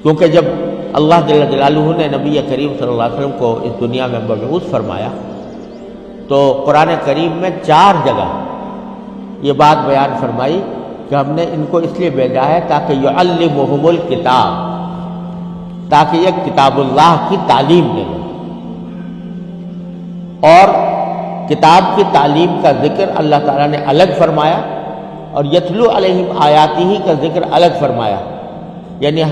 کیونکہ جب اللہ جل جلالہ نے نبی کریم صلی اللہ علیہ وسلم کو اس دنیا میں مبعوث فرمایا تو قرآن کریم میں 4 جگہ یہ بات بیان فرمائی کہ ہم نے ان کو اس لیے بھیجا ہے تاکہ یعلمہم الکتاب، تاکہ یہ کتاب اللہ کی تعلیم دے لیں۔ اور کتاب کی تعلیم کا ذکر اللہ تعالیٰ نے الگ فرمایا اور یتلو علیہم آیاتہ کا ذکر الگ فرمایا، یعنی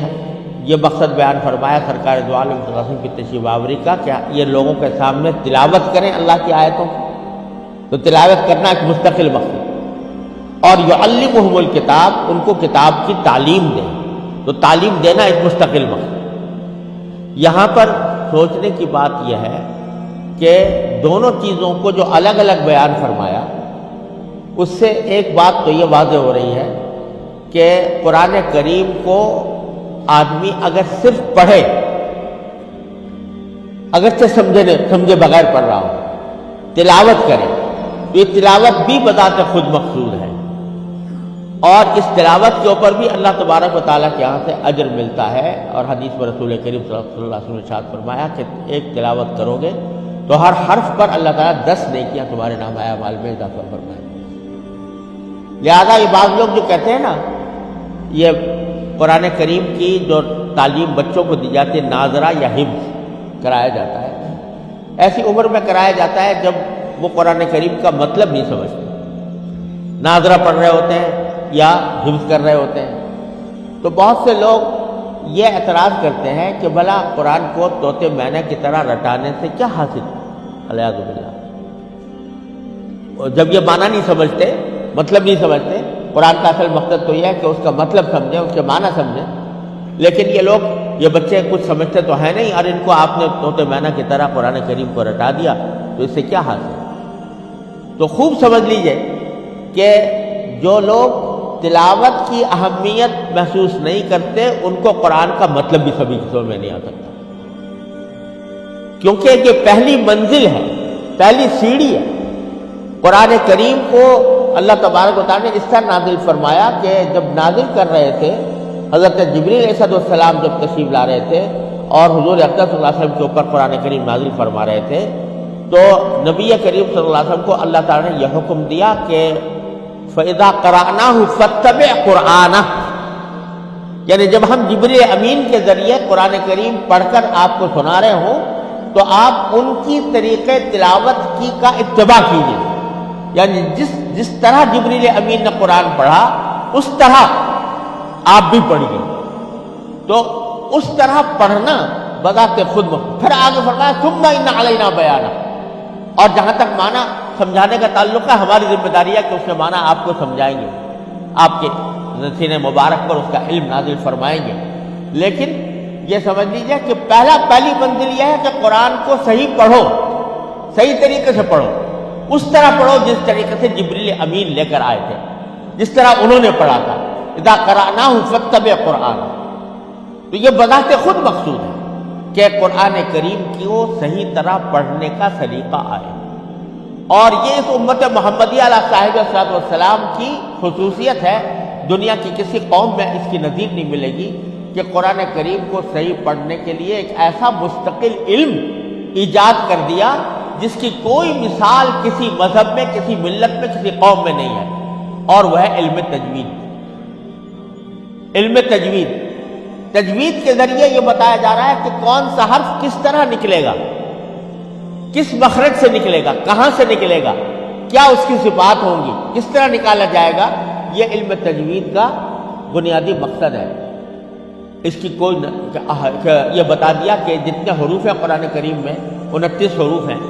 یہ مقصد بیان فرمایا سرکار دو عالم صلی اللہ علیہ وسلم کی تشریف آوری کا کہ یہ لوگوں کے سامنے تلاوت کریں اللہ کی آیتوں کی، تو تلاوت کرنا ایک مستقل مقصد، اور یعلمہم الکتاب، ان کو کتاب کی تعلیم دیں، تو تعلیم دینا ایک مستقل مقصد۔ یہاں پر سوچنے کی بات یہ ہے کہ دونوں چیزوں کو جو الگ الگ بیان فرمایا اس سے ایک بات تو یہ واضح ہو رہی ہے کہ قرآن کریم کو آدمی اگر صرف پڑھے، اگرچہ سمجھے بغیر پڑھ رہا ہو، تلاوت کرے تو یہ تلاوت بھی بذات خود مقصود ہے، اور اس تلاوت کے اوپر بھی اللہ تبارک و تعالیٰ کے یہاں سے اجر ملتا ہے۔ اور حدیث میں رسول کریم صلی اللہ علیہ وسلم نے ارشاد فرمایا کہ ایک تلاوت کرو گے تو ہر حرف پر اللہ تعالیٰ 10 نیکیاں تمہارے نام اعمال میں اضافہ فرمائے۔ لہذا یہ بعض لوگ جو کہتے ہیں نا، یہ قرآن کریم کی جو تعلیم بچوں کو دی جاتی ہے ناظرہ یا حفظ کرایا جاتا ہے، ایسی عمر میں کرایا جاتا ہے جب وہ قرآن کریم کا مطلب نہیں سمجھتے، ناظرہ پڑھ رہے ہوتے ہیں یا حفظ کر رہے ہوتے ہیں۔ تو بہت سے لوگ یہ اعتراض کرتے ہیں کہ بھلا قرآن کو طوطے مینے کی طرح رٹانے سے کیا حاصل، الیاذ باللہ۔ جب یہ معنی نہیں سمجھتے، مطلب نہیں سمجھتے، قرآن کا اصل مقصد تو یہ ہے کہ اس کا مطلب سمجھیں، اس کے معنی سمجھیں، لیکن یہ لوگ، یہ بچے کچھ سمجھتے تو ہیں نہیں، اور ان کو آپ نے طوطے مینا کی طرح قرآن کریم کو رٹا دیا تو اس سے کیا حاصل۔ تو خوب سمجھ لیجئے کہ جو لوگ تلاوت کی اہمیت محسوس نہیں کرتے ان کو قرآن کا مطلب بھی سمجھ میں نہیں آ سکتا، کیونکہ یہ پہلی منزل ہے، پہلی سیڑھی ہے۔ قرآن کریم کو اللہ تبارک و تعالیٰ نے اس طرح نازل فرمایا کہ جب نازل کر رہے تھے، حضرت جبریل علیہ السلام جب تشریف لا رہے تھے اور حضور اقدس صلی اللہ علیہ وسلم کے اوپر قرآن کریم نازل فرما رہے تھے، تو نبی کریم صلی اللہ علیہ وسلم کو اللہ تعالیٰ نے یہ حکم دیا کہ فَإِذَا قَرَأْنَاهُ فَاتَّبِعْ قُرْآنَهُ، یعنی جب ہم جبریل امین کے ذریعے قرآن کریم پڑھ کر آپ کو سنا رہے ہوں تو آپ ان کی طریقے تلاوت کی کا اتباع کیجیے، یعنی جس طرح جبریل امین نے قرآن پڑھا اس طرح آپ بھی پڑھیے۔ تو اس طرح پڑھنا بذات خود مقصود۔ پھر آگے فرمایا ثُمَّ إِنَّ عَلَيْنَا بَيَانَهُ، اور جہاں تک معنی سمجھانے کا تعلق ہے ہماری ذمہ داری ہے کہ اس کے معنی آپ کو سمجھائیں گے، آپ کے سینے مبارک پر اس کا علم نازل فرمائیں گے۔ لیکن یہ سمجھ لیجئے کہ پہلی منزل یہ ہے کہ قرآن کو صحیح پڑھو، صحیح طریقے سے پڑھو، اس طرح پڑھو جس طریقے سے جبریل امین لے کر آئے تھے، جس طرح انہوں نے پڑھا تھا۔ اذا قرأناه فاتبع قرآنہ، تو یہ بذات خود مقصود ہے کہ قرآن کریم کو صحیح طرح پڑھنے کا سلیقہ آئے، اور یہ اس امت محمدیہ علیہ صاحب الصلوۃ والسلام کی خصوصیت ہے، دنیا کی کسی قوم میں اس کی نظیر نہیں ملے گی کہ قرآن کریم کو صحیح پڑھنے کے لیے ایک ایسا مستقل علم ایجاد کر دیا جس کی کوئی مثال کسی مذہب میں، کسی ملت میں، کسی قوم میں نہیں ہے، اور وہ ہے علم تجوید۔ علم تجوید، تجوید کے ذریعے یہ بتایا جا رہا ہے کہ کون سا حرف کس طرح نکلے گا، کس مخرج سے نکلے گا، کہاں سے نکلے گا، کیا اس کی صفات ہوں گی، کس طرح نکالا جائے گا۔ یہ علم تجوید کا بنیادی مقصد ہے۔ اس کی کوئی یہ بتا دیا کہ جتنے حروف ہیں قرآن کریم میں 29 حروف ہیں،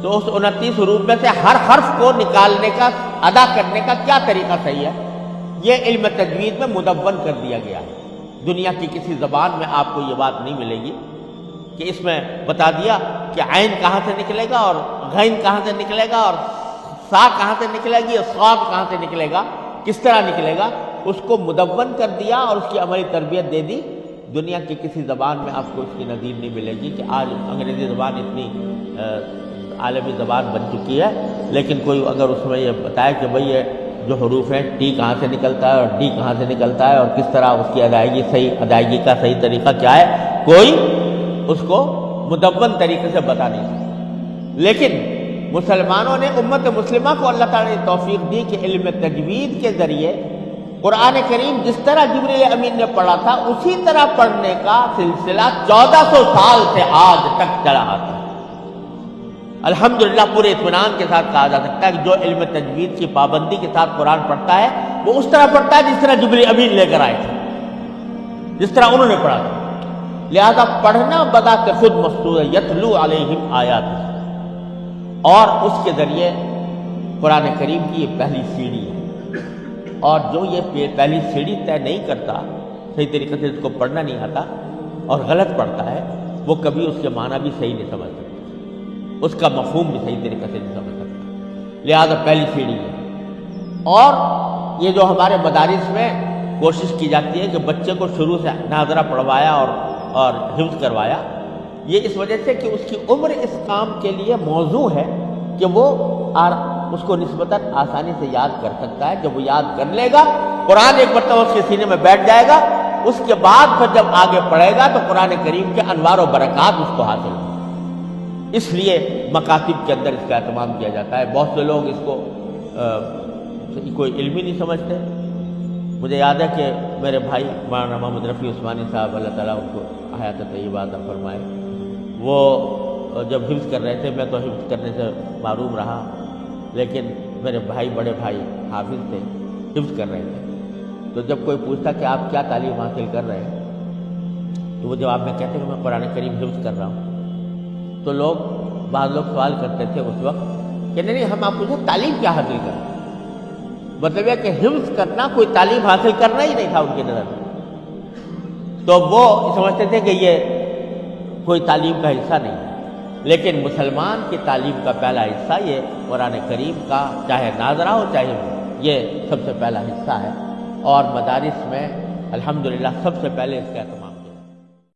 تو اس 29 حروف میں سے ہر حرف کو نکالنے کا، ادا کرنے کا کیا طریقہ صحیح ہے، یہ علم تجوید میں مدون کر دیا گیا ہے۔ دنیا کی کسی زبان میں آپ کو یہ بات نہیں ملے گی کہ اس میں بتا دیا کہ عین کہاں سے نکلے گا اور غین کہاں سے نکلے گا اور سا کہاں سے نکلے گی اور صاد کہاں سے نکلے گا، کس طرح نکلے گا، اس کو مدون کر دیا اور اس کی عملی تربیت دے دی۔ دنیا کی کسی زبان میں آپ کو اس کی نظیر نہیں ملے گی کہ آج انگریزی زبان اتنی عالمی زبان بن چکی ہے، لیکن کوئی اگر اس میں یہ بتائے کہ بھئی یہ جو حروف ہیں ٹی کہاں سے نکلتا ہے اور ڈی کہاں سے نکلتا ہے اور کس طرح اس کی ادائیگی کا صحیح طریقہ کیا ہے، کوئی اس کو مدون طریقے سے بتا نہیں سکتا۔ لیکن مسلمانوں نے، امت مسلمہ کو اللہ تعالیٰ نے توفیق دی کہ علم تجوید کے ذریعے قرآن کریم جس طرح جبریل امین نے پڑھا تھا اسی طرح پڑھنے کا سلسلہ 1400 سال سے آج تک چلا آتا ہے۔ الحمدللہ پورے اطمینان کے ساتھ کہا جا سکتا ہے کہ جو علم تجوید کی پابندی کے ساتھ قرآن پڑھتا ہے وہ اس طرح پڑھتا ہے جس طرح جبریل امین لے کر آئے تھے، جس طرح انہوں نے پڑھا تھا۔ لہذا پڑھنا بذات خود مقصود ہے، یتلو علیہم آیات، اور اس کے ذریعے قرآن کریم کی یہ پہلی سیڑھی ہے، اور جو یہ پہلی سیڑھی طے نہیں کرتا، صحیح طریقے سے اس کو پڑھنا نہیں آتا اور غلط پڑھتا ہے، وہ کبھی اس کے معنی بھی صحیح نہیں سمجھ سکتا، اس کا مفہوم بھی صحیح طریقے سے نہیں سمجھ سکتا۔ لہذا پہلی سیڑھی ہے۔ اور یہ جو ہمارے مدارس میں کوشش کی جاتی ہے کہ بچے کو شروع سے ناظرہ پڑھوایا اور حفظ کروایا، یہ اس وجہ سے کہ اس کی عمر اس کام کے لیے موزوں ہے کہ وہ اس کو نسبتاً آسانی سے یاد کر سکتا ہے۔ جب وہ یاد کر لے گا، قرآن ایک مرتبہ اس کے سینے میں بیٹھ جائے گا، اس کے بعد پھر جب آگے پڑھے گا تو قرآن کریم کے انوار و برکات اس کو حاصل ہوں۔ اس لیے مکاتب کے اندر اس کا اہتمام کیا جاتا ہے۔ بہت سے لوگ اس کو کوئی علم ہی نہیں سمجھتے۔ مجھے یاد ہے کہ میرے بھائی مولانا محمد رفیع عثمانی صاحب، اللہ تعالیٰ ان کو حیات طیبہ عطا فرمائے، وہ جب حفظ کر رہے تھے، میں تو حفظ کرنے سے محروم رہا، لیکن میرے بھائی، بڑے بھائی حافظ تھے، حفظ کر رہے تھے۔ تو جب کوئی پوچھتا کہ آپ کیا تعلیم حاصل کر رہے ہیں، تو وہ جواب میں کہتے کہ میں قرآن کریم حفظ کر رہا ہوں۔ تو بعض لوگ سوال کرتے تھے اس وقت کہ نہیں ہم آپ پوچھیں تعلیم کیا حاصل کر رہے ہیں، مطلب یہ کہ حفظ کرنا کوئی تعلیم حاصل کرنا ہی نہیں تھا ان کی نظر میں، تو وہ سمجھتے تھے کہ یہ کوئی تعلیم کا حصہ نہیں ہے۔ لیکن مسلمان کی تعلیم کا پہلا حصہ یہ قرآن کریم کا، چاہے ناظرہ ہو چاہے یہ سب سے پہلا حصہ ہے، اور مدارس میں الحمدللہ سب سے پہلے اس کا اہتمام